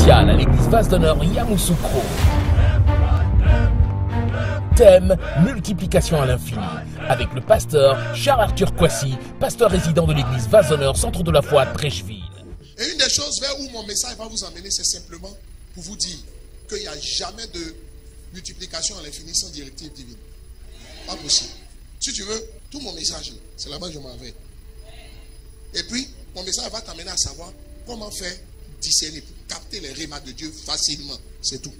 spécial à l'église Vase d'Honneur Yamoussoukro. Thème, multiplication à l'infini, avec le pasteur Charles-Arthur Kwasi, pasteur résident de l'église Vase d'Honneur, centre de la foi à Trècheville. Et une des choses vers où mon message va vous emmener, c'est simplement pour vous dire qu'il n'y a jamais de multiplication à l'infini sans directive divine. Pas possible. Si tu veux, tout mon message, c'est là-bas que je m'en vais. Et puis, mon message va t'amener à savoir comment faire discerner, capter les rémas de Dieu facilement. C'est tout.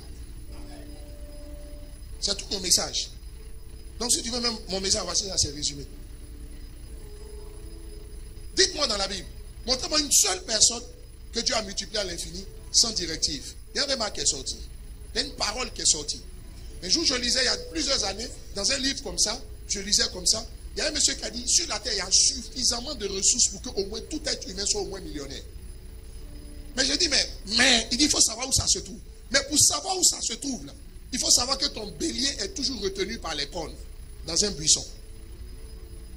C'est tout mon message. Donc si tu veux même mon message, voici là, c'est résumé. Dites-moi dans la Bible, montrez-moi une seule personne que Dieu a multipliée à l'infini sans directive. Il y a un réma qui est sorti. Il y a une parole qui est sortie. Un jour, je lisais, il y a plusieurs années, dans un livre comme ça, je lisais comme ça, il y a un monsieur qui a dit, sur la terre, il y a suffisamment de ressources pour qu'au moins tout être humain soit au moins millionnaire. Mais je dis, mais il dit, il faut savoir où ça se trouve. Mais pour savoir où ça se trouve, là, il faut savoir que ton bélier est toujours retenu par les cornes dans un buisson.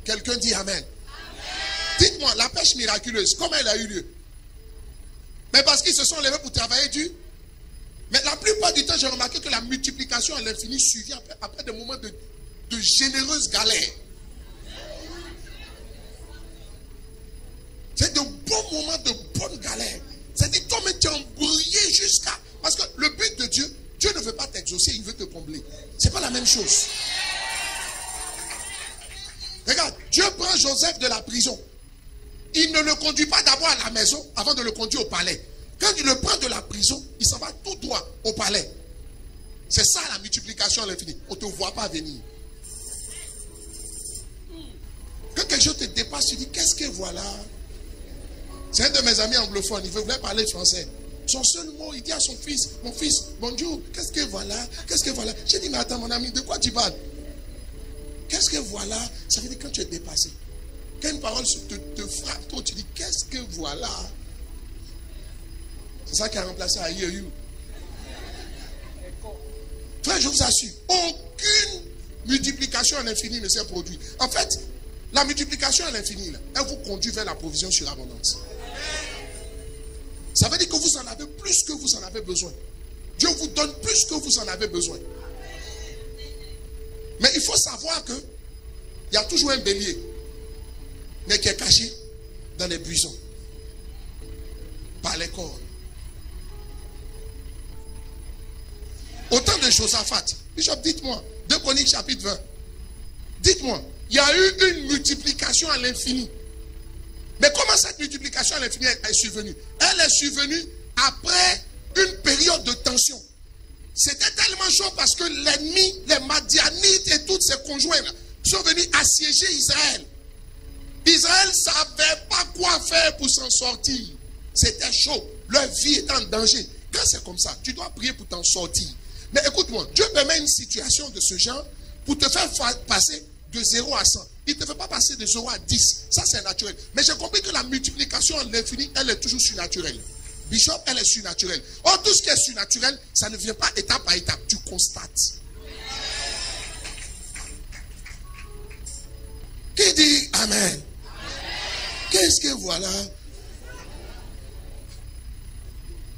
Quelqu'un dit Amen. Amen. Dites-moi, la pêche miraculeuse, comment elle a eu lieu? Mais parce qu'ils se sont levés pour travailler dur. Mais la plupart du temps, j'ai remarqué que la multiplication à l'infini suivit après des moments de généreuses galères. C'est de bons moments de bonnes galères. C'est-à-dire, toi-même, tu es embrouillé jusqu'à... Parce que le but de Dieu, Dieu ne veut pas t'exaucer, il veut te combler. C'est pas la même chose. Regarde, Dieu prend Joseph de la prison. Il ne le conduit pas d'abord à la maison avant de le conduire au palais. Quand il le prend de la prison, il s'en va tout droit au palais. C'est ça la multiplication à l'infini. On ne te voit pas venir. Quand quelque chose te dépasse, tu dis, qu'est-ce que voilà? C'est un de mes amis anglophones, il voulait parler français. Son seul mot, il dit à son fils, mon fils, bonjour, qu'est-ce que voilà? Qu'est-ce que voilà? J'ai dit, mais attends mon ami, de quoi tu parles? Qu'est-ce que voilà? Ça veut dire quand tu es dépassé. Quand une parole te frappe trop, tu dis, qu'est-ce que voilà? C'est ça qui a remplacé à you. Frère, je vous assure, aucune multiplication à l'infini ne s'est produite. En fait, la multiplication à l'infini, elle vous conduit vers la provision sur l'abondance. Ça veut dire que vous en avez plus que vous en avez besoin. Dieu vous donne plus que vous en avez besoin. Mais il faut savoir que il y a toujours un bélier, mais qui est caché dans les buissons, par les cornes. Au temps de Josaphat, Bishop, dites-moi, 2 Chroniques chapitre 20, dites-moi, il y a eu une multiplication à l'infini. Mais comment cette multiplication à l'infini est survenue? Elle est survenue après une période de tension. C'était tellement chaud parce que l'ennemi, les Madianites et tous ses conjoints sont venus assiéger Israël. Israël ne savait pas quoi faire pour s'en sortir. C'était chaud. Leur vie était en danger. Quand c'est comme ça, tu dois prier pour t'en sortir. Mais écoute-moi, Dieu permet une situation de ce genre pour te faire passer de 0 à 100. Il ne te fait pas passer de 0 à 10. Ça, c'est naturel. Mais j'ai compris que la multiplication à l'infini, elle est toujours surnaturelle. Bishop, elle est surnaturelle. Or, tout ce qui est surnaturel, ça ne vient pas étape par étape. Tu constates. Qui dit Amen? Qu'est-ce que voilà?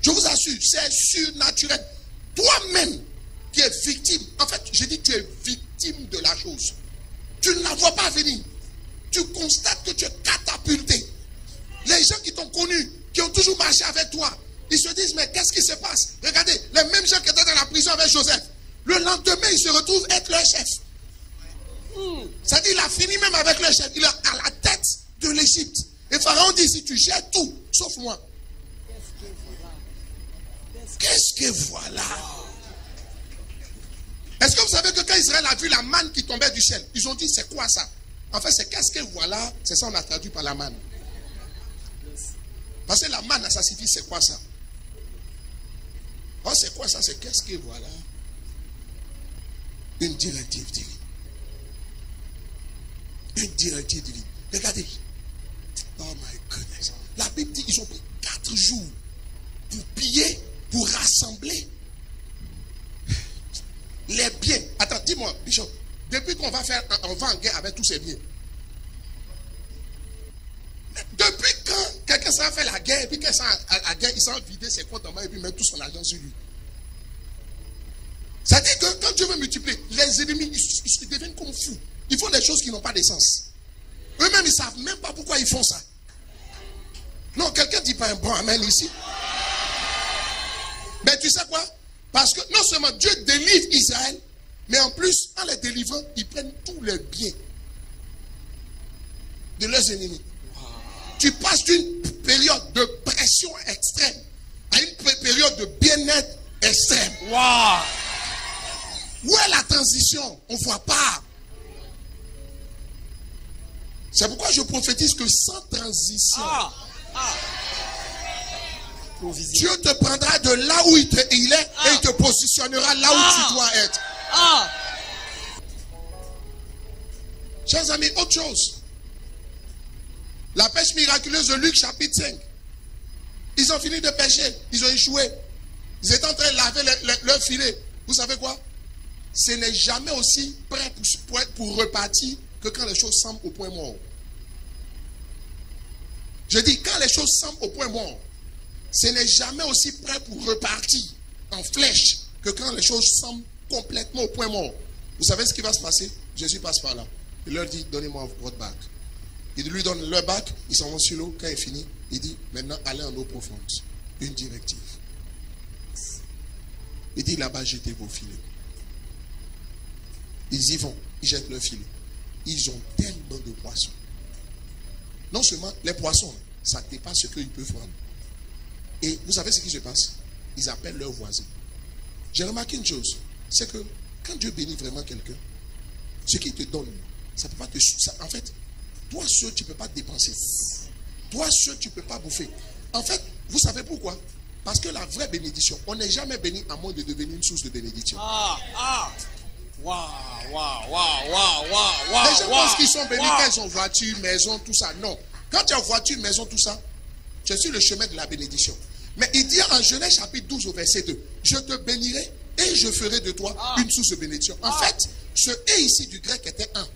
Je vous assure, c'est surnaturel. Toi-même qui es victime, en fait, je dis que tu es victime de la chose. Tu ne la vois pas venir. Tu constates que tu es catapulté. Les gens qui t'ont connu, qui ont toujours marché avec toi, ils se disent, mais qu'est-ce qui se passe? Regardez, les mêmes gens qui étaient dans la prison avec Joseph, le lendemain, ils se retrouvent être leur chef. C'est-à-dire, il a fini même avec leur chef. Il est à la tête de l'Égypte. Et Pharaon dit, si tu gères tout, sauf moi. Qu'est-ce que voilà? Est-ce que vous savez que quand Israël a vu la manne qui tombait du ciel, ils ont dit, c'est quoi ça? En fait, c'est qu'est-ce que voilà? C'est ça, on a traduit par la manne. Parce que la manne, ça signifie, c'est quoi ça? Oh, c'est quoi ça? C'est qu'est-ce que voilà? Une directive divine. Une directive divine. Regardez. Oh my goodness. La Bible dit, ils ont pris 4 jours pour piller, pour rassembler les biens. Attends, dis-moi, Bishop, depuis qu'on va en guerre avec tous ces biens, depuis quand quelqu'un quand ça a fait la guerre, et puis quand ça a la guerre, il s'en vidé ses comptes en main et puis met tout son argent sur lui. Ça dit que quand Dieu veut multiplier, les ennemis, ils deviennent comme fous. Ils font des choses qui n'ont pas de sens. Eux-mêmes, ils ne savent même pas pourquoi ils font ça. Non, quelqu'un ne dit pas un bon amen ici. Mais tu sais quoi? Parce que non seulement Dieu délivre Israël, mais en plus, en les délivrant, ils prennent tous les biens de leurs ennemis. Tu passes d'une période de pression extrême à une période de bien-être extrême. Wow. Où est la transition? On ne voit pas. C'est pourquoi je prophétise que sans transition, Dieu te prendra de là où il est et il te positionnera là où tu dois être. Chers amis, autre chose. La pêche miraculeuse de Luc chapitre 5. Ils ont fini de pêcher. Ils ont échoué. Ils étaient en train de laver leur filet. Vous savez quoi? Ce n'est jamais aussi prêt pour repartir que quand les choses semblent au point mort. Je dis, quand les choses semblent au point mort, ce n'est jamais aussi prêt pour repartir en flèche que quand les choses semblent complètement au point mort. Vous savez ce qui va se passer? Jésus passe par là. Il leur dit, donnez-moi votre bac. Il lui donne leur bac, ils s'en vont sur l'eau. Quand il finit, il dit, maintenant allez en eau profonde. Une directive. Il dit, là-bas, jetez vos filets. Ils y vont, ils jettent leur filet. Ils ont tellement de poissons. Non seulement les poissons, ça dépasse ce qu'ils peuvent prendre. Et vous savez ce qui se passe? Ils appellent leurs voisins. J'ai remarqué une chose, c'est que quand Dieu bénit vraiment quelqu'un, ce qu'il te donne, ça ne peut pas te... en fait, toi seul, tu ne peux pas dépenser. Toi seul, tu ne peux pas bouffer. En fait, vous savez pourquoi? Parce que la vraie bénédiction, on n'est jamais béni à moins de devenir une source de bénédiction. Les gens pensent qu'ils sont bénis quand ils ont voiture, maison, tout ça. Non. Quand tu as voiture, maison, tout ça, tu es sur le chemin de la bénédiction. Mais il dit en Genèse chapitre 12 au verset 2, je te bénirai et je ferai de toi une source de bénédiction. En fait, ce « et » ici du grec était un.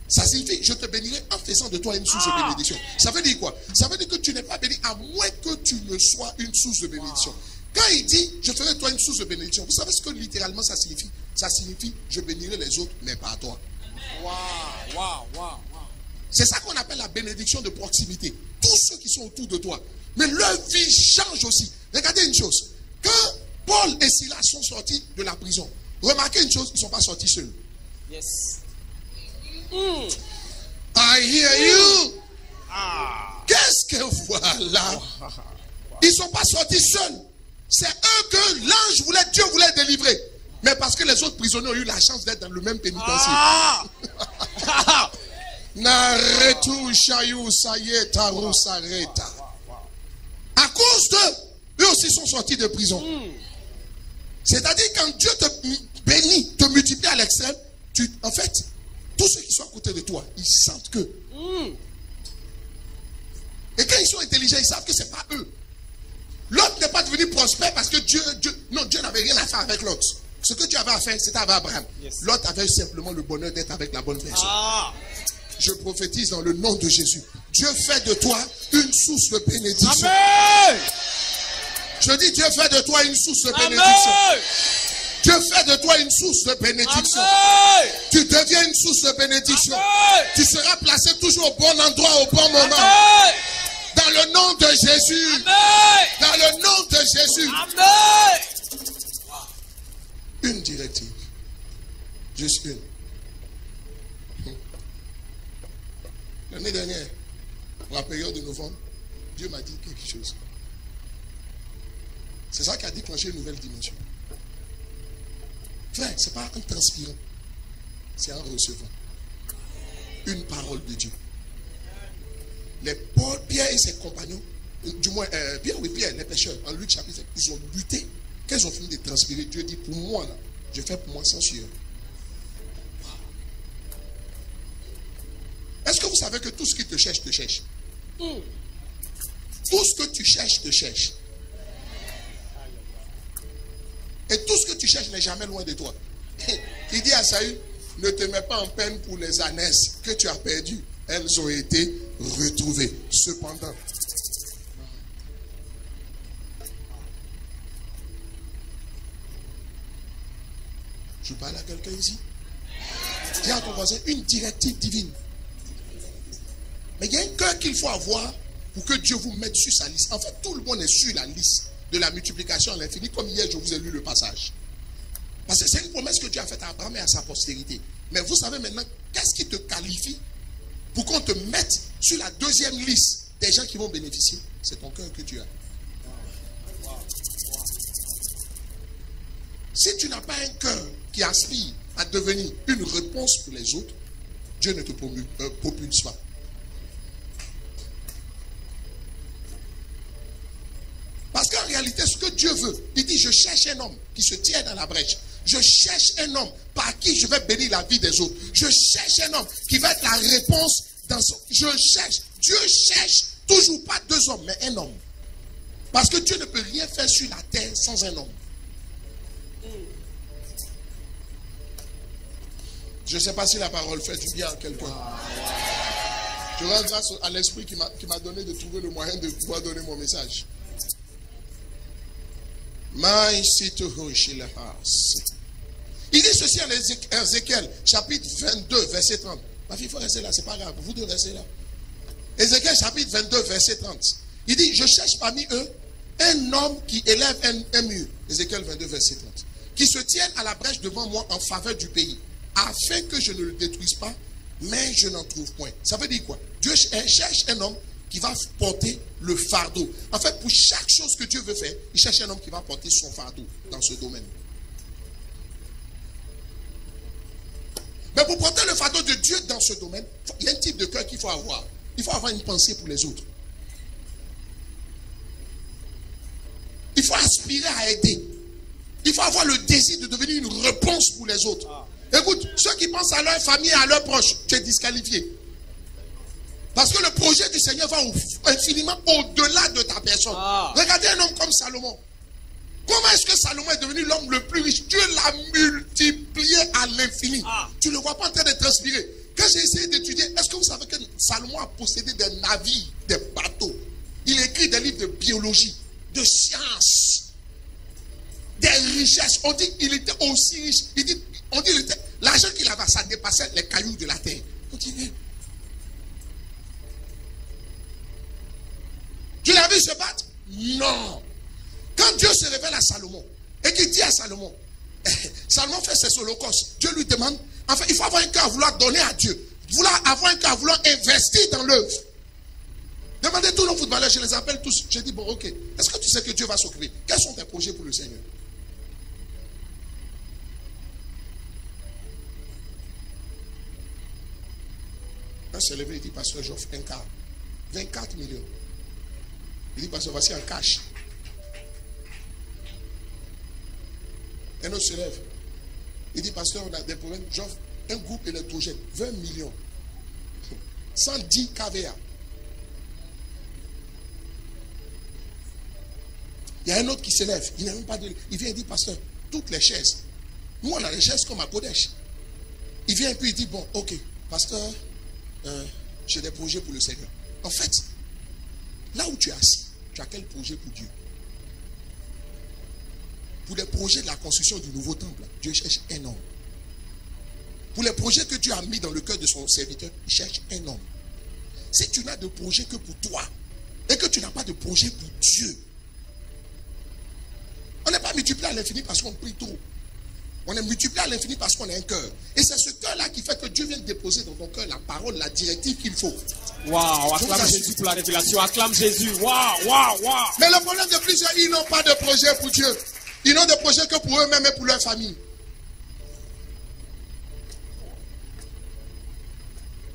Ça signifie, je te bénirai en faisant de toi une source de bénédiction. Ça veut dire quoi? Ça veut dire que tu n'es pas béni à moins que tu ne sois une source de bénédiction. Quand il dit, je ferai de toi une source de bénédiction, vous savez ce que littéralement ça signifie? Ça signifie, je bénirai les autres, mais pas toi. C'est ça qu'on appelle la bénédiction de proximité. Tous ceux qui sont autour de toi. Mais leur vie change aussi. Regardez une chose. Quand Paul et Silas sont sortis de la prison, remarquez une chose, ils ne sont pas sortis seuls. Yes. I hear you. Qu'est-ce que voilà? Ils ne sont pas sortis seuls. C'est eux que l'ange voulait, Dieu voulait délivrer. Mais parce que les autres prisonniers ont eu la chance d'être dans le même pénitencier. À cause d'eux, eux aussi sont sortis de prison. C'est-à-dire quand Dieu te bénit, te multiplie à l'extrême, en fait, tous ceux qui sont à côté de toi, ils sentent que. Et quand ils sont intelligents, ils savent que ce n'est pas eux. L'autre n'est pas devenu prospère parce que Dieu n'avait rien à faire avec l'autre. Ce que Dieu avait à faire, c'était avec Abraham. Yes. L'autre avait simplement le bonheur d'être avec la bonne personne. Je prophétise dans le nom de Jésus. Dieu fait de toi une source de bénédiction. Amen. Je dis, Dieu fait de toi une source de bénédiction. Amen. Dieu fait de toi une source de bénédiction. Amen. Tu deviens une source de bénédiction. Amen. Tu seras placé toujours au bon endroit, au bon moment. Amen. Dans le nom de Jésus. Amen. Dans le nom de Jésus. Amen. Une directive. Juste une. L'année dernière, pour la période de novembre, Dieu m'a dit quelque chose. C'est ça qui a déclenché une nouvelle dimension. Frère, ce n'est pas en transpirant, c'est en recevant une parole de Dieu. Les Paul, Pierre et ses compagnons, du moins Pierre, les pêcheurs, en Luc chapitre 5, ils ont lutté. Quand ils ont fini de transpirer, Dieu dit, pour moi, là, je fais pour moi sans sueur. Est-ce que vous savez que tout ce qui te cherche, te cherche? Tout ce que tu cherches, te cherche. Et tout ce que tu cherches n'est jamais loin de toi. Il dit à Saül, ne te mets pas en peine pour les ânesses que tu as perdues. Elles ont été retrouvées. Cependant, Je parle à quelqu'un ici. Dis à ton voisin une directive divine. Mais il y a un cœur qu'il faut avoir pour que Dieu vous mette sur sa liste. En fait, tout le monde est sur la liste de la multiplication à l'infini, comme hier je vous ai lu le passage. Parce que c'est une promesse que Dieu a faite à Abraham et à sa postérité. Mais vous savez maintenant, qu'est-ce qui te qualifie pour qu'on te mette sur la deuxième liste des gens qui vont bénéficier? C'est ton cœur que tu as. Si tu n'as pas un cœur qui aspire à devenir une réponse pour les autres, Dieu ne te propulse pas. Parce qu'en réalité, ce que Dieu veut, il dit, je cherche un homme qui se tient dans la brèche. Je cherche un homme par qui je vais bénir la vie des autres. Je cherche un homme qui va être la réponse dans son... Je cherche. Dieu cherche toujours pas deux hommes, mais un homme. Parce que Dieu ne peut rien faire sur la terre sans un homme. Je ne sais pas si la parole fait du bien à quelqu'un. Je rends grâce à l'esprit qui m'a donné de trouver le moyen de pouvoir donner mon message. Il dit ceci en Ézéchiel, chapitre 22, verset 30. Ma fille, il faut rester là, c'est pas grave, vous devez rester là. Ézéchiel, chapitre 22, verset 30. Il dit, je cherche parmi eux un homme qui élève un mur. Ézéchiel 22, verset 30. Qui se tienne à la brèche devant moi en faveur du pays, afin que je ne le détruise pas, mais je n'en trouve point. Ça veut dire quoi? Dieu cherche un homme qui va porter le fardeau. En fait, pour chaque chose que Dieu veut faire, il cherche un homme qui va porter son fardeau dans ce domaine. Mais pour porter le fardeau de Dieu dans ce domaine, il y a un type de cœur qu'il faut avoir. Il faut avoir une pensée pour les autres. Il faut aspirer à aider. Il faut avoir le désir de devenir une réponse pour les autres. Écoute, ceux qui pensent à leur famille et à leurs proches, tu es disqualifié. Parce que le projet du Seigneur va infiniment au-delà de ta personne. Regardez un homme comme Salomon. Comment est-ce que Salomon est devenu l'homme le plus riche? Dieu l'a multiplié à l'infini. Tu ne le vois pas en train de transpirer. Quand j'ai essayé d'étudier, est-ce que vous savez que Salomon a possédé des navires, des bateaux? Il écrit des livres de biologie, de sciences, des richesses. On dit qu'il était aussi riche. On dit l'argent qu'il avait, ça dépassait les cailloux de la terre. On dit, tu l'as vu se battre? Non. Quand Dieu se révèle à Salomon et qu'il dit à Salomon, Salomon fait ses holocaustes, Dieu lui demande, enfin il faut avoir un cœur à vouloir donner à Dieu, avoir un cœur à vouloir investir dans l'œuvre. Demandez tous nos footballeurs, je les appelle tous. Je dis, bon ok, est-ce que tu sais que Dieu va s'occuper? Quels sont tes projets pour le Seigneur? Un s'est levé, il dit, pasteur, j'offre un quart. 24 millions. Il dit, pasteur, voici un cash. Un autre se lève. Il dit, pasteur, on a des problèmes. J'offre un groupe électrogène. 20 millions. 110 kVA. Il y a un autre qui se lève. Il n'a même pas de... Il vient et dit, pasteur, toutes les chaises. Nous, on a les chaises comme à Kodesh. Il vient et puis il dit, bon, ok, pasteur, j'ai des projets pour le Seigneur. En fait, là où tu es assis, tu as quel projet pour Dieu? Pour les projets de la construction du nouveau temple, Dieu cherche un homme. Pour les projets que Dieu a mis dans le cœur de son serviteur, il cherche un homme. Si tu n'as de projet que pour toi, et que tu n'as pas de projet pour Dieu, on n'est pas multiplié à l'infini parce qu'on prie trop. On est multiplié à l'infini parce qu'on a un cœur. Et c'est ce cœur-là qui fait que Dieu vient déposer dans ton cœur la parole, la directive qu'il faut. Waouh, acclame Jésus pour la révélation. Acclame Jésus. Waouh, waouh, waouh. Mais le problème de plusieurs, ils n'ont pas de projet pour Dieu. Ils n'ont de projet que pour eux-mêmes et pour leur famille.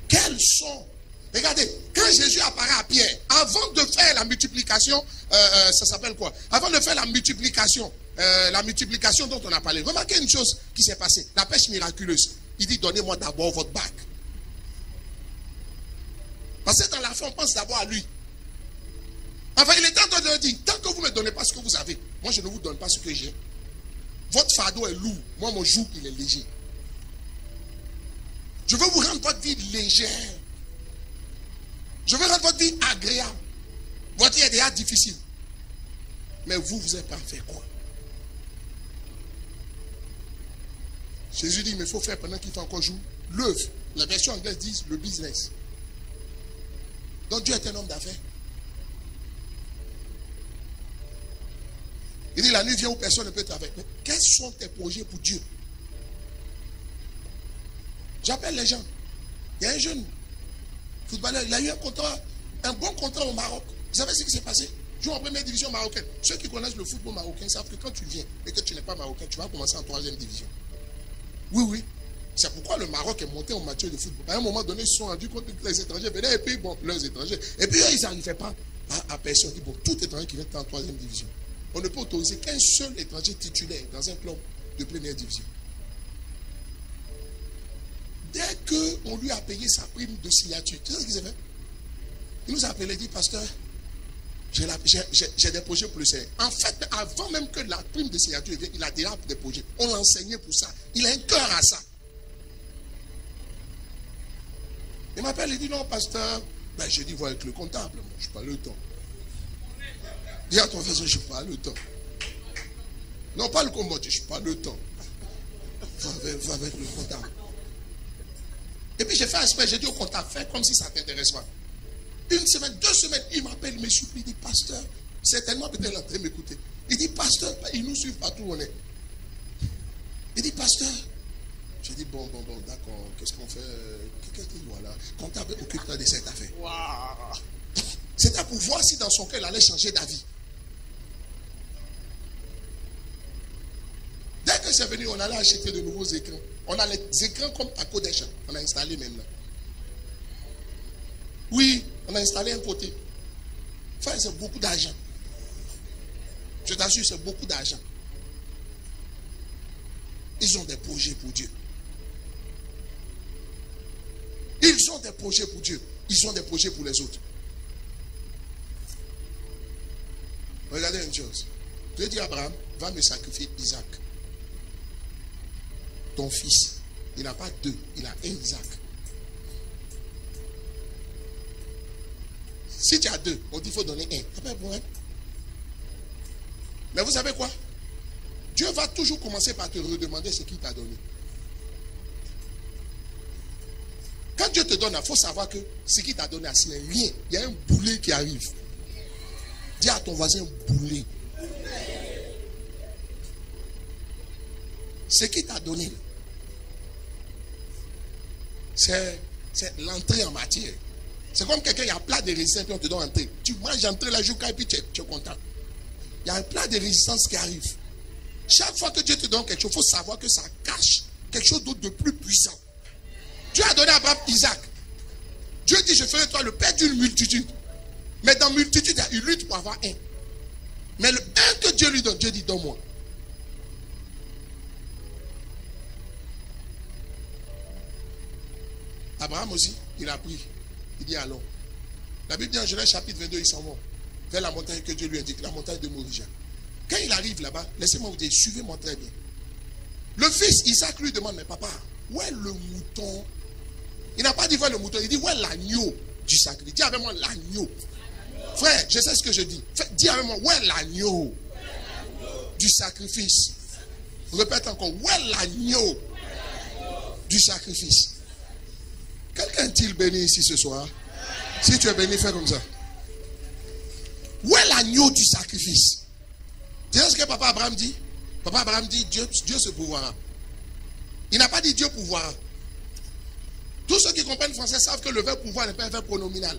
Quels sont... Regardez, quand Jésus apparaît à Pierre, avant de faire la multiplication, ça s'appelle quoi? Avant de faire la multiplication dont on a parlé, remarquez une chose qui s'est passée, la pêche miraculeuse. Il dit, donnez-moi d'abord votre bac. Parce que dans la fin, on pense d'abord à lui. Enfin, il est en train de leur dire, tant que vous ne me donnez pas ce que vous avez, moi je ne vous donne pas ce que j'ai. Votre fardeau est lourd, moi mon joug il est léger. Je veux vous rendre votre vie légère. Je veux rendre votre vie agréable. Votre vie est déjà difficile. Mais vous êtes pas fait quoi? Jésus dit, mais il faut faire pendant qu'il fait encore jour. L'œuvre. La version anglaise dit le business. Donc Dieu est un homme d'affaires. Il dit, la nuit vient où personne ne peut travailler. Mais quels sont tes projets pour Dieu? J'appelle les gens. Il y a un jeune footballeur, il a eu un bon contrat au Maroc. Vous savez ce qui s'est passé? Joue en première division marocaine. Ceux qui connaissent le football marocain savent que quand tu viens et que tu n'es pas marocain, tu vas commencer en 3e division. Oui, oui. C'est pourquoi le Maroc est monté en matière de football. À un moment donné, ils se sont rendus compte que les étrangers venaient et puis, bon, leurs étrangers. Et puis, ils n'arrivaient pas à personne. Bon, tout étranger qui vient en 3e division. On ne peut autoriser qu'un seul étranger titulaire dans un club de première division. Dès qu'on lui a payé sa prime de signature, tu sais ce qu'il s'est fait? Il nous a appelé et dit, pasteur, j'ai des projets pour le Seigneur. En fait, avant même que la prime de signature vienne, il a déjà des projets. On l'a enseigné pour ça. Il a un cœur à ça. Il m'appelle et dit, non, pasteur. Ben, je dis, va avec le comptable. Moi, je n'ai pas le temps. Dis à ton frère, je n'ai pas le temps. Non, pas le combat, je n'ai pas le temps. Va avec le comptable. Et puis j'ai fait exprès, j'ai dit au comptable, fais comme si ça ne t'intéresse pas. Une semaine, 2 semaines, il m'appelle, il me supplie, il dit, pasteur, certainement peut-être en train de m'écouter. Il dit, pasteur, il nous suit partout où on est. Il dit, pasteur. J'ai dit, bon, d'accord, qu'est-ce qu'on fait? Qu'est-ce qu'il doit là? Comptable, occupe-toi de cette affaire. Wow. C'était pour voir si dans son cœur, il allait changer d'avis. Dès que c'est venu, on allait acheter de nouveaux écrans. On a les écrans comme à Kodesh. On a installé maintenant. Oui, on a installé un côté. Enfin, c'est beaucoup d'argent. Je t'assure, c'est beaucoup d'argent. Ils ont des projets pour Dieu. Ils ont des projets pour Dieu. Ils ont des projets pour les autres. Regardez une chose. Dieu dit à Abraham, va me sacrifier Isaac. Ton fils. Il n'a pas 2, il a 1 Isaac. Si tu as 2, on dit qu'il faut donner 1. C'est pas un problème. Mais vous savez quoi? Dieu va toujours commencer par te redemander ce qu'il t'a donné. Quand Dieu te donne, il faut savoir que ce qu'il t'a donné, ce n'est rien. Il y a un boulet qui arrive. Dis à ton voisin, boulet. Ce qu'il t'a donné, c'est l'entrée en matière. C'est comme quelqu'un, il y a un plat de résistance et on te donne entrée. Tu manges entrée la journée et puis tu es content. Il y a un plat de résistance qui arrive. Chaque fois que Dieu te donne quelque chose, il faut savoir que ça cache quelque chose d'autre de plus puissant. Dieu a donné à Abraham Isaac. Dieu dit, je ferai toi le père d'une multitude. Mais dans multitude, il lutte pour avoir un. Mais le un que Dieu lui donne, Dieu dit, donne-moi. Abraham aussi, il a pris. Il dit allons. La Bible dit en Genèse chapitre 22, ils s'en vont vers la montagne que Dieu lui indique, la montagne de Morija. Quand il arrive là-bas, laissez-moi vous dire, suivez-moi très bien. Le fils Isaac lui demande, mais papa, où est le mouton? Il n'a pas dit où est le mouton, il dit où est l'agneau du sacrifice? Dis avec moi l'agneau. Frère, je sais ce que je dis. Dis avec moi, où est l'agneau du sacrifice? Répète encore, où est l'agneau du sacrifice? Quelqu'un est-il béni ici ce soir? Si tu es béni, fais comme ça. Où est l'agneau du sacrifice? Tu sais ce que papa Abraham dit? Papa Abraham dit, Dieu se pourvoira. Il n'a pas dit Dieu pourvoira. Tous ceux qui comprennent français savent que le verbe pouvoir n'est pas un verbe pronominal.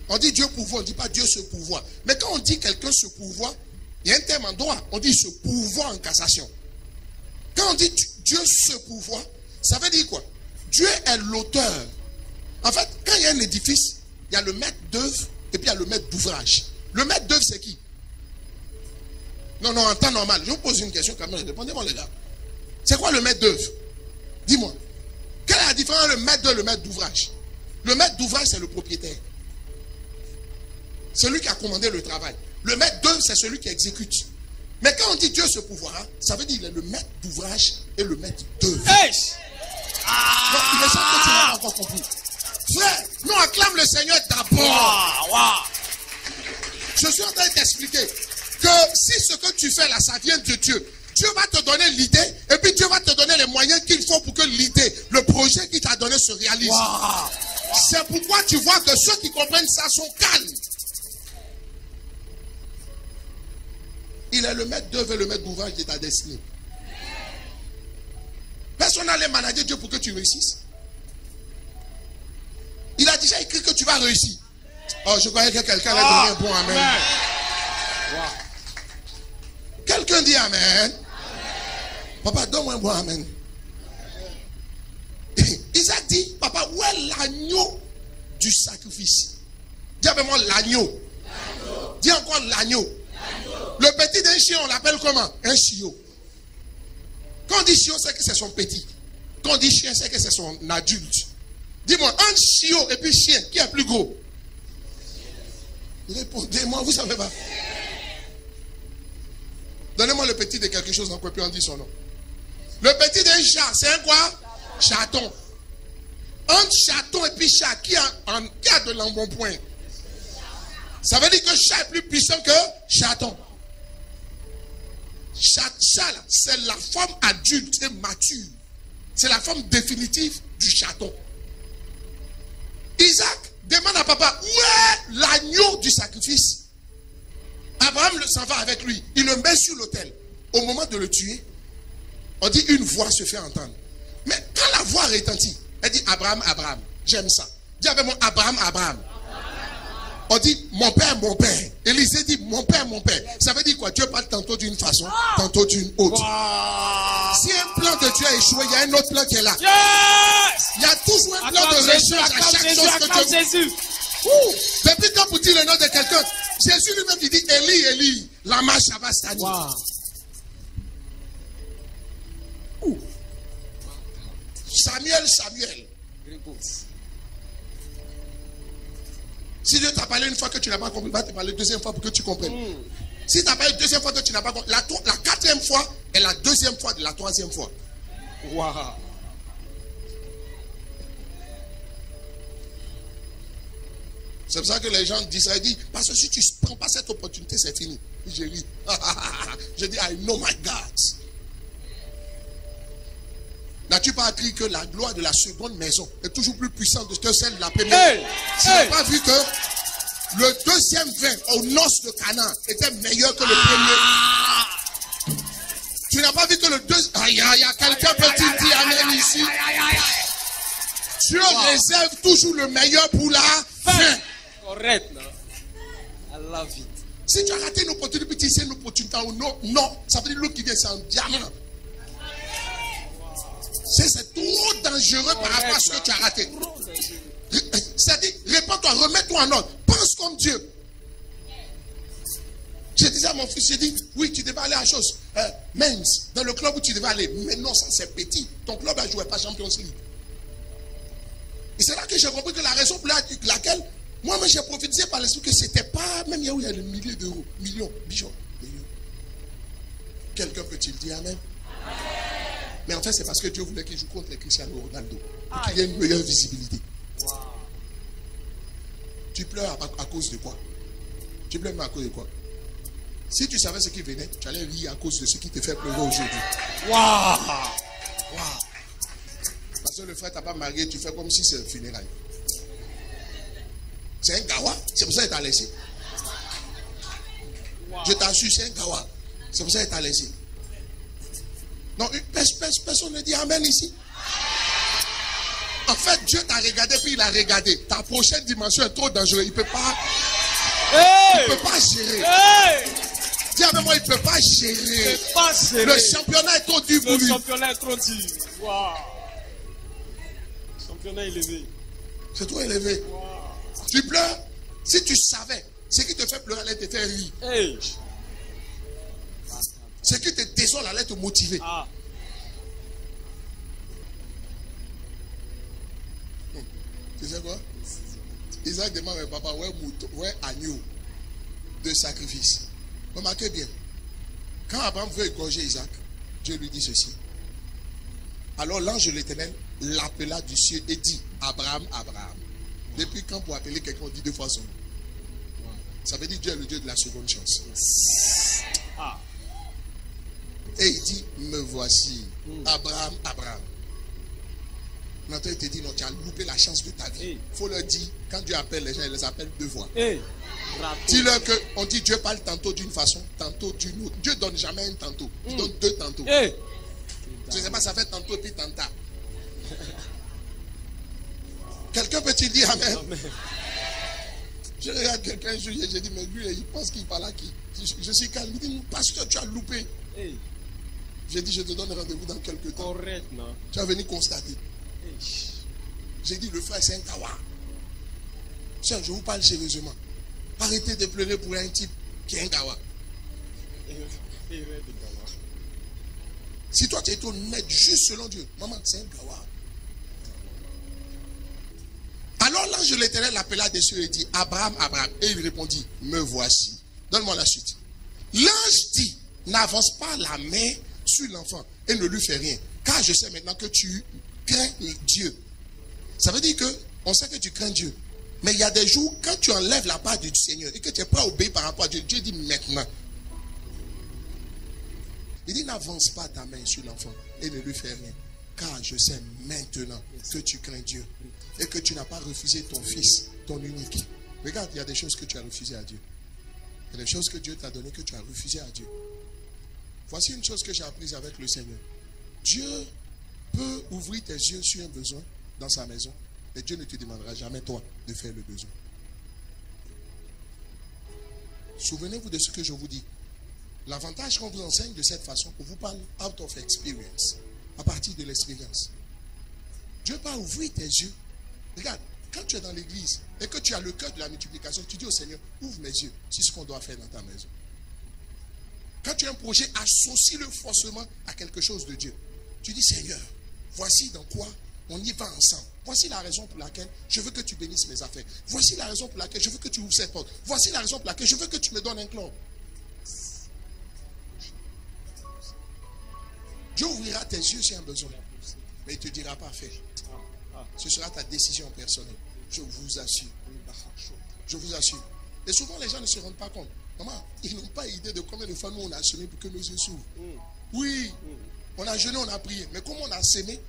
On dit Dieu pourvoit, on ne dit pas Dieu se pourvoit. Mais quand on dit quelqu'un se pourvoit, il y a un terme en droit, on dit se pourvoit en cassation. Quand on dit Dieu se pourvoit, ça veut dire quoi? Dieu est l'auteur. En fait, quand il y a un édifice, il y a le maître d'œuvre et puis il y a le maître d'ouvrage. Le maître d'œuvre, c'est qui? Non, en temps normal. Je vous pose une question quand même. Répondez-moi, les gars. C'est quoi le maître d'œuvre? Dis-moi. Quelle est la différence entre le maître d'œuvre et le maître d'ouvrage? Le maître d'ouvrage, c'est le propriétaire. Celui qui a commandé le travail. Le maître d'œuvre, c'est celui qui exécute. Mais quand on dit Dieu se pourvoira, ça veut dire qu'il est le maître d'ouvrage et le maître d'œuvre. Hey! Donc, il me semble que tu n'as pas encore compris. Frère, nous acclame le Seigneur d'abord. Je suis en train de t'expliquer que si ce que tu fais là, ça vient de Dieu, Dieu va te donner l'idée et puis Dieu va te donner les moyens qu'il faut pour que l'idée, le projet qu'il t'a donné se réalise. Wow. C'est pourquoi tu vois que ceux qui comprennent ça sont calmes. Il est le maître d'œuvre et le maître d'ouvrage de ta destinée. Personne n'allait manager Dieu pour que tu réussisses. Il a déjà écrit que tu vas réussir. Oh, je croyais que quelqu'un allait donner un bon amen. Wow. Quelqu'un dit amen. Papa, donne-moi un bon amen. Isaac dit, papa, où est l'agneau du sacrifice? Dis avec moi l'agneau. Dis encore l'agneau. Le petit d'un chien, on l'appelle comment? Un chiot. Quand on dit chiot, c'est que c'est son petit. Quand on dit chien, c'est que c'est son adulte. Dis-moi, un chiot et puis chien, qui est plus gros? Répondez-moi, vous savez pas. Donnez-moi le petit de quelque chose, on ne peut plus en dire son nom. Le petit d'un chat, c'est un quoi? Chaton. Entre chaton et puis chat, qui a de l'embonpoint? Ça veut dire que chat est plus puissant que chaton. Chat, c'est la forme adulte et mature. C'est la forme définitive du chaton. Isaac demande à papa, où est l'agneau du sacrifice? Abraham s'en va avec lui. Il le met sur l'autel. Au moment de le tuer, on dit une voix se fait entendre. Mais quand la voix retentit, elle dit Abraham, Abraham. J'aime ça. Dis avec moi Abraham, Abraham. On dit mon père, mon père. Élisée dit mon père, mon père. Ça veut dire quoi? Dieu parle tantôt d'une façon, tantôt d'une autre. Si un plan de Dieu a échoué, il y a un autre plan qui est là. Yes! Il y a toujours un plan de recherche à chaque chose que Dieu. Jésus. Depuis quand vous dites le nom de quelqu'un, Jésus lui-même il dit Élie, Élie, lama sabachthani. Samuel, Samuel. Si Dieu t'a parlé une fois que tu n'as pas compris, il va te parler deuxième fois pour que tu comprennes. Si tu n'as pas eu deuxième fois que tu n'as pas compris, la quatrième fois est la deuxième fois de la troisième fois. Wow. C'est pour ça que les gens d'Israël disent, parce que si tu ne prends pas cette opportunité, c'est fini. Je ris. Je dis, I know my God. N'as-tu pas appris que la gloire de la seconde maison est toujours plus puissante que celle de la première? Tu n'as pas vu que le deuxième vin aux noces de Canaan était meilleur que le premier? Tu n'as pas vu que le deuxième... Aïe, aïe, aïe, quelqu'un peut-il dire amen ici? Dieu réserve toujours le meilleur pour la fin. Correct, non? I love it. Si tu as raté une opportunité, c'est une opportunité ou non, non. Ça veut dire l'autre qui vient, c'est un diamant. C'est trop dangereux par rapport à ce que tu as raté. C'est-à-dire, réponds-toi, remets-toi en ordre. Pense comme Dieu. Je disais à mon fils, j'ai dit, oui, tu devais aller à la chose. Men's, dans le club où tu devais aller. Mais non, ça c'est petit. Ton club a joué pas Champions League. Et c'est là que j'ai compris que la raison pour laquelle moi-même j'ai prophétisé par l'esprit que c'était pas, même il y a des milliers d'euros, millions, millions. Quelqu'un peut-il dire amen? Mais en fait, c'est parce que Dieu voulait qu'il joue contre les Cristiano Ronaldo. Pour qu'il y ait une meilleure visibilité. Wow. Tu pleures à cause de quoi? Tu pleures à cause de quoi? Si tu savais ce qui venait, tu allais rire à cause de ce qui te fait pleurer aujourd'hui. Waouh! Wow. Parce que le frère t'a pas marié, tu fais comme si c'est un funérail. C'est un gawa, c'est pour ça qu'il t'a laissé. Wow. Je t'assure, c'est un gawa. C'est pour ça qu'il t'a laissé. Non, personne ne dit amen ici. En fait, Dieu t'a regardé puis il a regardé. Ta prochaine dimension est trop dangereuse. Il ne peut pas. Il ne peut pas gérer. Dis avec moi, il ne peut pas gérer. Le championnat est trop dur pour lui. Le championnat est trop dur. Wow. Championnat élevé. C'est trop élevé. Wow. Tu pleures. Si tu savais, ce qui te fait pleurer allait te faire rire. Hey. Ce qui te désole allait te motiver. Ah. Tu sais quoi? Isaac demande à papa, ouais, agneau de sacrifice. Remarquez bien. Quand Abraham veut égorger Isaac, Dieu lui dit ceci. Alors l'ange de l'Éternel l'appela du ciel et dit, Abraham, Abraham. Depuis quand pour appeler quelqu'un, on dit deux fois son nom? Ça veut dire Dieu est le Dieu de la seconde chance. Ah. Et il dit, me voici. Abraham, Abraham. Maintenant, il te dit, non, tu as loupé la chance de ta vie. Il faut leur dire, quand Dieu appelle les gens, il les appelle 2 fois. Dis-leur qu'on dit Dieu parle tantôt d'une façon, tantôt d'une autre. Dieu ne donne jamais un tantôt. Il donne 2 tantôt. Je ne sais pas, ça fait tantôt et puis tanta. Quelqu'un peut-il dire amen? Je regarde quelqu'un un jour, j'ai dit, mais lui, il pense qu'il parle à qui? Je suis calme. Il dit, pasteur, tu as loupé. J'ai dit, je te donne rendez-vous dans quelques temps. Tu vas venir constater. J'ai dit, le frère, c'est un kawa. Tiens, je vous parle sérieusement. Arrêtez de pleurer pour un type qui est un kawa. Si toi, tu es honnête, juste selon Dieu, maman, c'est un kawa. Alors l'ange de l'Éternel l'appela des cieux et dit, Abraham, Abraham. Et il répondit, me voici. Donne-moi la suite. L'ange dit, n'avance pas la main sur l'enfant et ne lui fais rien. Car je sais maintenant que tu crains Dieu. Ça veut dire que on sait que tu crains Dieu. Mais il y a des jours, quand tu enlèves la part du Seigneur et que tu n'es pas obéi par rapport à Dieu, Dieu dit maintenant. Il dit, n'avance pas ta main sur l'enfant et ne lui fais rien. Car je sais maintenant que tu crains Dieu et que tu n'as pas refusé ton fils, ton unique. Regarde, il y a des choses que tu as refusées à Dieu. Il y a des choses que Dieu t'a données que tu as refusées à Dieu. Voici une chose que j'ai apprise avec le Seigneur. Dieu peut ouvrir tes yeux sur un besoin dans sa maison, et Dieu ne te demandera jamais, toi, de faire le besoin. Souvenez-vous de ce que je vous dis. L'avantage qu'on vous enseigne de cette façon, on vous parle out of experience, à partir de l'expérience. Dieu va ouvrir tes yeux. Regarde, quand tu es dans l'église et que tu as le cœur de la multiplication, tu dis au Seigneur, ouvre mes yeux, c'est ce qu'on doit faire dans ta maison. Quand tu as un projet, associe-le forcément à quelque chose de Dieu. Tu dis, Seigneur, voici dans quoi on y va ensemble. Voici la raison pour laquelle je veux que tu bénisses mes affaires. Voici la raison pour laquelle je veux que tu ouvres cette porte. Voici la raison pour laquelle je veux que tu me donnes un clore. Dieu ouvrira tes yeux si un besoin. Mais il ne te dira pas faire. Ce sera ta décision personnelle. Je vous assure. Je vous assure. Et souvent les gens ne se rendent pas compte. Maman, ils n'ont pas idée de combien de fois nous on a semé pour que nos yeux s'ouvrent. Oui, on a jeûné, on a prié. Mais comment on a semé?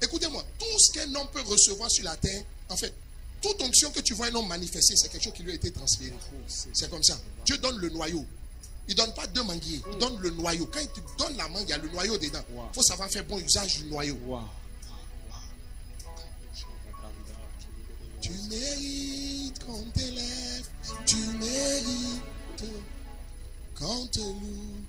Écoutez-moi, tout ce qu'un homme peut recevoir sur la terre, en fait, toute onction que tu vois un homme manifester, c'est quelque chose qui lui a été transféré. C'est comme ça. Dieu donne le noyau. Il ne donne pas 2 manguiers, il donne le noyau. Quand il te donne la mangue, il y a le noyau dedans. Il faut savoir faire bon usage du noyau. Tu mérites qu'on t'élève, tu mérites qu'on te loue,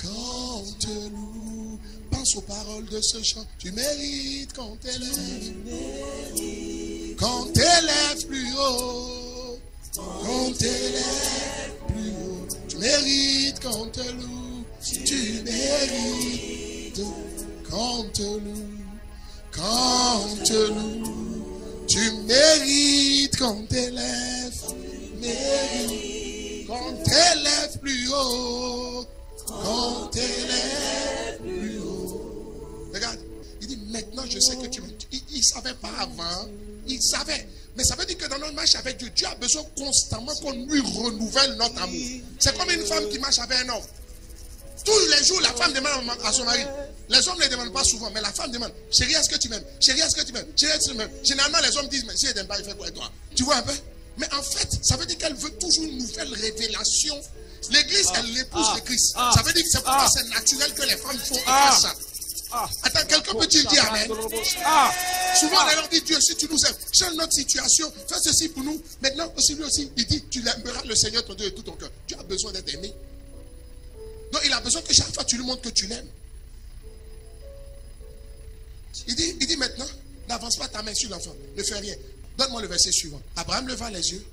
qu'on te loue. Pense aux paroles de ce chant. Tu mérites qu'on t'élève, qu'on t'élève plus haut, qu'on t'élève plus haut. Tu mérites qu'on te loue, tu mérites qu'on te loue, qu'on te loue. Tu mérites qu'on t'élève, mérites qu'on t'élève plus haut, qu'on t'élève plus haut. Regarde, il dit maintenant je sais que tu m'aimes. Il ne savait pas avant, il savait. Mais ça veut dire que dans notre marche avec Dieu, Dieu a besoin constamment qu'on lui renouvelle notre amour. C'est comme une femme qui marche avec un homme. Tous les jours, la femme demande à son mari. Les hommes ne demandent pas souvent, mais la femme demande, chérie, est-ce que tu m'aimes? Chérie, est-ce que tu m'aimes? Chérie, est-ce que tu m'aimes? Généralement, les hommes disent, mais si elle n'aime pas, il fait quoi avec toi? Tu vois un peu? Mais en fait, ça veut dire qu'elle veut toujours une nouvelle révélation. L'église, elle l'épouse de Christ. Ça veut dire que c'est pourquoi c'est naturel que les femmes font ça. Attends, quelqu'un peut-il dire amen? Souvent, les gens disent, Dieu, si tu nous aimes, change notre situation, fais ceci pour nous. Maintenant, aussi lui aussi, il dit, tu l'aimeras le Seigneur ton Dieu de tout ton cœur. Dieu a besoin d'être aimé. Donc, il a besoin que chaque fois tu lui montres que tu l'aimes. Il dit maintenant, n'avance pas ta main sur l'enfant, ne fais rien. Donne-moi le verset suivant. Abraham leva les yeux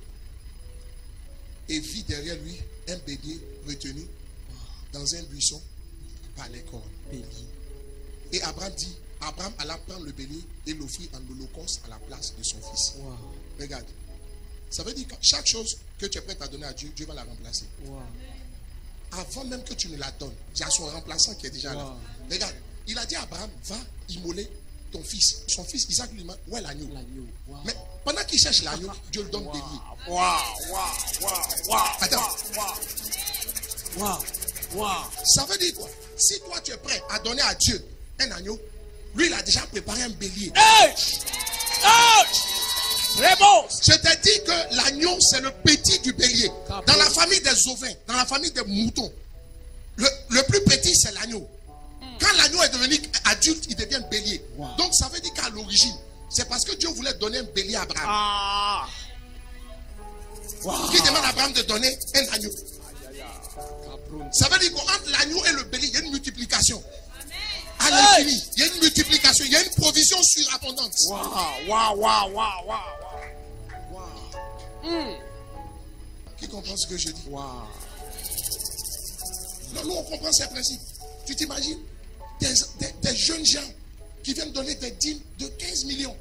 et vit derrière lui un bélier retenu dans un buisson par les cornes. Et Abraham alla prendre le bélier et l'offrit en holocauste à la place de son fils. Regarde. Ça veut dire que chaque chose que tu es prêt à donner à Dieu, Dieu va la remplacer. Avant même que tu ne la donnes, il y a son remplaçant qui est déjà là. Regarde, il a dit à Abraham, va immoler ton fils. Son fils Isaac lui demande, où est l'agneau? Mais pendant qu'il cherche l'agneau, Dieu le donne bélier. Attends. Ça veut dire quoi? si toi tu es prêt à donner à Dieu un agneau, lui il a déjà préparé un bélier. Hey! Hey! Réponse. Je te dis que l'agneau c'est le petit du bélier. Dans la famille des ovins, dans la famille des moutons, le plus petit c'est l'agneau. Quand l'agneau est devenu adulte, il devient bélier. Wow. Donc ça veut dire qu'à l'origine, c'est parce que Dieu voulait donner un bélier à Abraham. Ah. Wow. Qui demande à Abraham de donner un agneau. Ça veut dire qu'entre l'agneau et le bélier, il y a une multiplication. À l'infini, il y a une multiplication, il y a une provision surabondante. Wow. Qui comprend ce que je dis? Wow. Non, nous on comprend ces principes. Tu t'imagines des jeunes gens qui viennent donner des dîmes de 15 millions.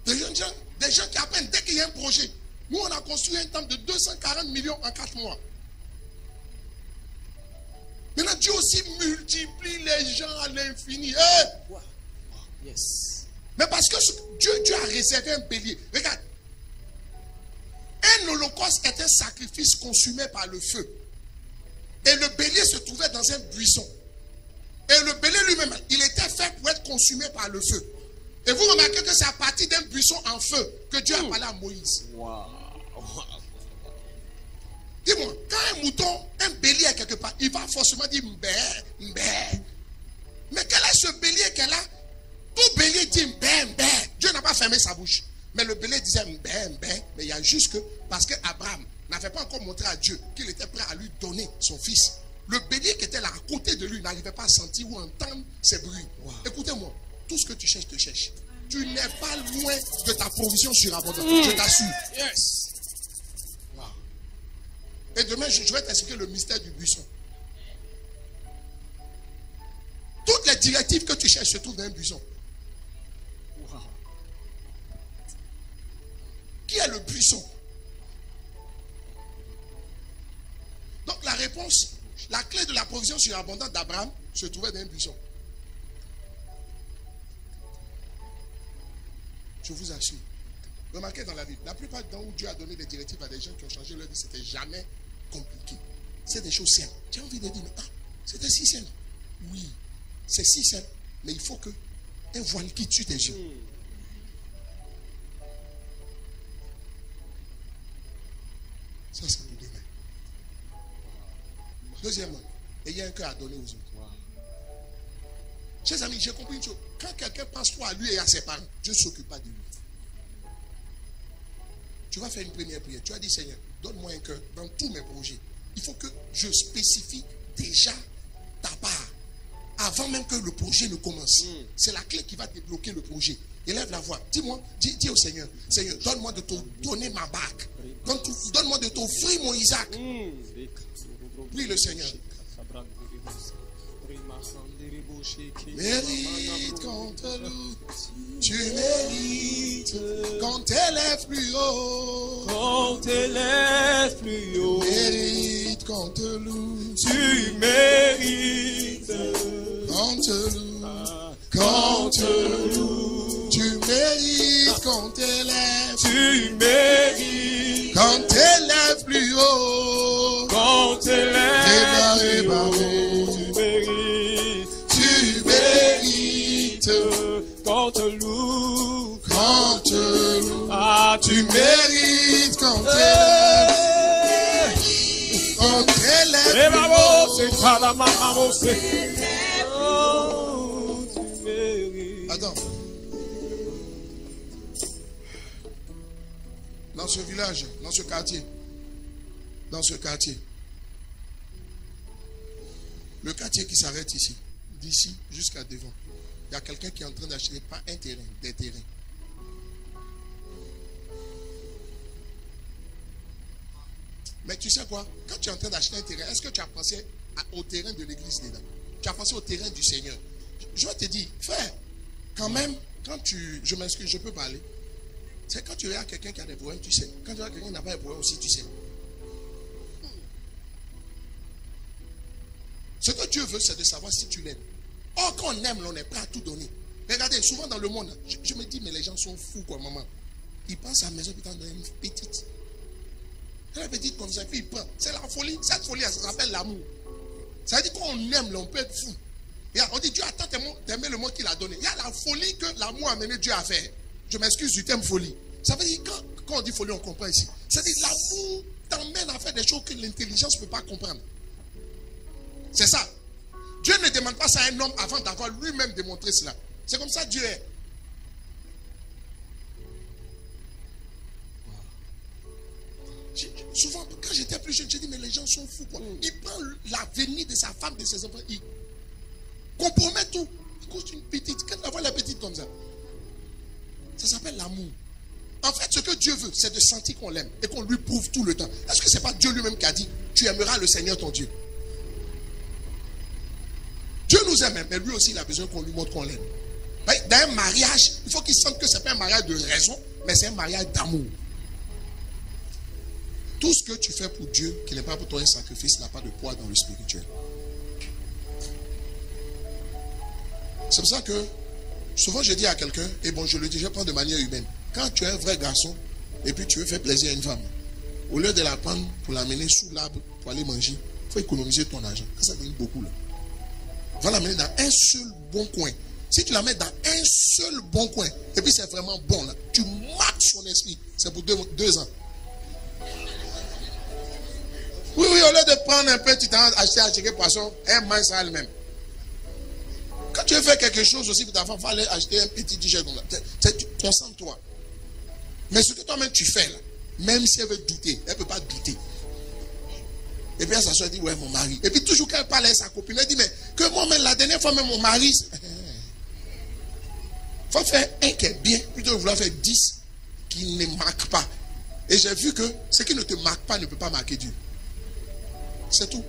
Des jeunes gens, des gens qui apprennent dès qu'il y a un projet. Nous on a construit un temple de 240 millions en 4 mois. Maintenant Dieu aussi multiplie les gens à l'infini. Hey! Wow. Yes. Mais parce que Dieu a réservé un bélier. Regarde. Un holocauste est un sacrifice consumé par le feu. Et le bélier se trouvait dans un buisson. Et le bélier lui-même, il était fait pour être consumé par le feu. Et vous remarquez que c'est à partir d'un buisson en feu que Dieu a parlé à Moïse. Wow. Dis-moi, quand un mouton, un bélier est quelque part, il va forcément dire mbé, mbé. Mais quel est ce bélier qu'elle a? Tout bélier dit mbé, mbé. Dieu n'a pas fermé sa bouche. Mais le bélier disait mbé, mbé. Mais il y a juste que, parce que Abraham n'avait pas encore montré à Dieu qu'il était prêt à lui donner son fils. Le bélier qui était là à côté de lui n'arrivait pas à sentir ou entendre ces bruits. Wow. Écoutez-moi, tout ce que tu cherches, te cherches. Tu n'es pas loin de ta provision surabondante. Je t'assure. Yes. Wow. Et demain, je vais t'expliquer le mystère du buisson. Toutes les directives que tu cherches se trouvent dans un buisson. Wow. Qui est le buisson? Donc la réponse, la clé de la provision surabondante d'Abraham se trouvait dans un buisson. Je vous assure. Remarquez dans la Bible, la plupart du temps où Dieu a donné des directives à des gens qui ont changé leur vie, c'était jamais compliqué. C'est des choses simples. Tu as envie de dire, mais c'était si simple. Oui, c'est si simple, mais il faut que un voile qui tue tes yeux. Ça, c'est pour demain. Deuxièmement, ayez un cœur à donner aux autres. Wow. Chers amis, j'ai compris une chose. Quand quelqu'un pense trop à lui et à ses parents, Dieu ne s'occupe pas de lui. Tu vas faire une première prière. Tu vas dire, Seigneur, donne-moi un cœur dans tous mes projets. Il faut que je spécifie déjà ta part avant même que le projet ne commence. C'est la clé qui va débloquer le projet. Élève la voix. Dis-moi, dis au Seigneur, Seigneur, donne-moi de te donner ma barque. Donne-moi de t'offrir mon Isaac. Oui, le Seigneur. Mérite qu'on te loue. Tu mérites qu'on t'élève plus haut. Qu'on t'élève plus haut. Mérite qu'on te loue. Tu mérites qu'on te loue. Qu'on te loue. Tu mérites qu'on t'élève. Tu mérites qu'on t'élève plus haut. Qu'on t'élève plus haut. Tu mérites qu'on te loue. Qu'on te loue. Ah, tu mérites qu'on t'élève. Qu'on t'élève plus haut. C'est pas la maman, c'est. Oh, tu mérites. Attends. Dans ce village, dans ce quartier, le quartier qui s'arrête ici, d'ici jusqu'à devant, il y a quelqu'un qui est en train d'acheter pas un terrain, des terrains. Mais tu sais quoi? Quand tu es en train d'acheter un terrain, est-ce que tu as pensé au terrain de l'église dedans? Tu as pensé au terrain du Seigneur? Je vais te dire, frère, quand même, quand tu... Je m'excuse, je peux parler. C'est quand tu regardes quelqu'un qui a des problèmes, tu sais. Quand tu regardes quelqu'un qui n'a pas de problème aussi, tu sais. Ce que Dieu veut, c'est de savoir si tu l'aimes. Or, quand on aime, on est prêt à tout donner. Regardez, souvent dans le monde, je me dis, mais les gens sont fous, quoi, maman. Ils pensent à la maison, puis t'en donnes une petite. La petite comme ça, puis il prend. C'est la folie. Cette folie, elle s'appelle l'amour. Ça veut dire qu'on aime, là, on peut être fou. On dit Dieu attend d'aimer le monde qu'il a donné. Il y a la folie que l'amour a mené Dieu à faire. Je m'excuse du terme folie. Ça veut dire quand on dit folie, on comprend ici. Ça veut dire l'amour t'emmène à faire des choses que l'intelligence ne peut pas comprendre. C'est ça. Dieu ne demande pas ça à un homme avant d'avoir lui-même démontré cela. C'est comme ça Dieu est. Souvent, quand j'étais plus jeune, j'ai dit, mais les gens sont fous, quoi. Ils prennent l'avenir de sa femme, de ses enfants, ils compromettent tout à cause d'une petite. Quand on voit la petite comme ça, ça s'appelle l'amour. En fait, ce que Dieu veut, c'est de sentir qu'on l'aime et qu'on lui prouve tout le temps. Est-ce que ce n'est pas Dieu lui-même qui a dit, tu aimeras le Seigneur ton Dieu? Dieu nous aime, mais lui aussi, il a besoin qu'on lui montre qu'on l'aime. Dans un mariage, il faut qu'il sente que ce n'est pas un mariage de raison, mais c'est un mariage d'amour. Tout ce que tu fais pour Dieu, qui n'est pas pour toi un sacrifice, n'a pas de poids dans le spirituel. C'est pour ça que souvent je dis à quelqu'un, et bon je le dis, je prends de manière humaine. Quand tu es un vrai garçon, et puis tu veux faire plaisir à une femme, au lieu de la prendre pour l'amener sous l'arbre pour aller manger, il faut économiser ton argent. Ça devient beaucoup là. Va l'amener dans un seul bon coin. Si tu la mets dans un seul bon coin, et puis c'est vraiment bon là, tu marques son esprit. C'est pour 2 ans. Oui, au lieu de prendre un peu, tu t'en acheter à chicken poisson, elle mange ça elle-même. Quand tu veux faire quelque chose aussi pour ta femme, il faut aller acheter un petit t-shirt comme ça. Concentre-toi. Mais ce que toi-même tu fais là, même si elle veut douter, elle ne peut pas douter. Et puis elle s'assoit et dit, ouais, mon mari. Et puis toujours quand elle parle avec sa copine, elle dit, mais que moi-même, la dernière fois, même mon mari. Il faut faire un qui est bien, plutôt que de vouloir faire 10 qui ne marquent pas. Et j'ai vu que ce qui ne te marque pas ne peut pas marquer Dieu. C'est tout.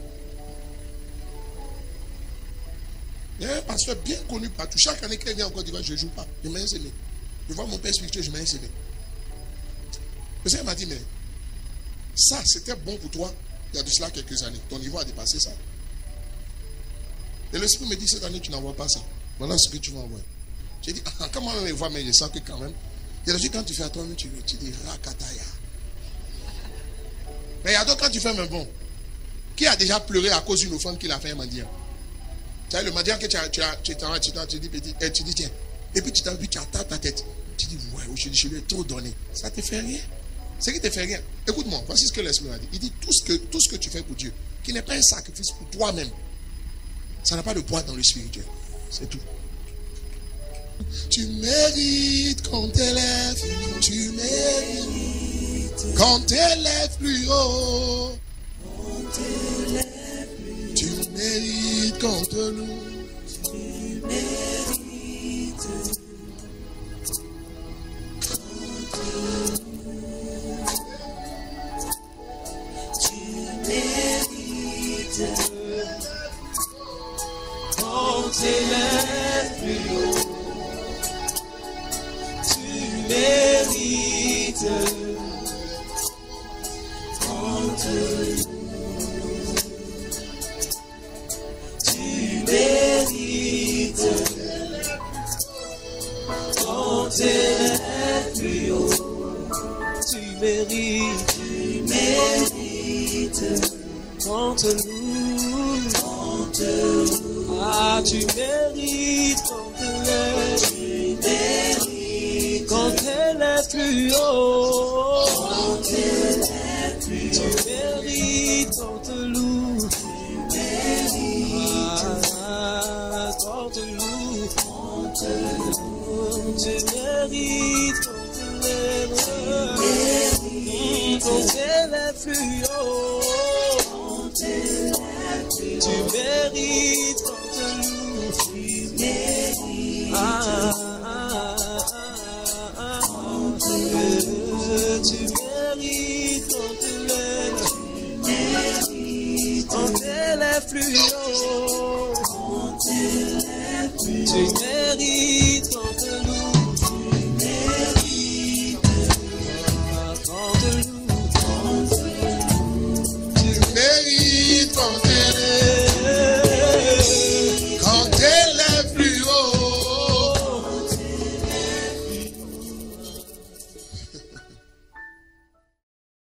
Il y a un pasteur bien connu partout. Chaque année qu'il vient en Côte d'Ivoire, je ne joue pas. Je m'ai aimé. Je vois mon père spirituel, je m'ai aimé. Le Seigneur m'a dit, mais ça, c'était bon pour toi il y a de cela quelques années. Ton niveau a dépassé ça. Et l'Esprit me dit, cette année, tu n'envoies pas ça. Voilà ce que tu vas envoyer. J'ai dit, comment on me voit, mais je sens que quand même. Il y a des gens, quand tu fais à toi-même, tu dis, Rakataya. Mais il y a d'autres, quand tu fais, mais bon. Qui a déjà pleuré à cause d'une offrande qu'il a fait un mendiant? Tu as le mendiant que tu dis, petit, tu dis, tiens. Et puis tu t'appuies, tu attends ta tête. Tu dis, ouais, je lui ai trop donné. Ça te fait rien. Ce qui te fait rien. Écoute-moi, voici ce que l'Esprit m'a dit. Il dit, tout ce que tu fais pour Dieu, qui n'est pas un sacrifice pour toi-même, ça n'a pas de poids dans le spirituel. C'est tout. Tu mérites qu'on t'élève. Tu mérites qu'on t'élève plus haut. Tu mérites qu'on te loue. Tu mérites. Tu mérites. On t'élève plus haut. Tu mérites. On te loue. Mérite, on t'élève plus haut. Tu mérites, on te loue, Ah, tu mérites qu'on te lève, qu'on t'élève plus haut. Tu mérites qu'on te loue. Qu'on te loue, tu mérites qu'on te lève, qu'on t'élève plus haut. Tu mérites qu'on te loue, tu mérites qu'on te lève, qu'on t'élève plus haut.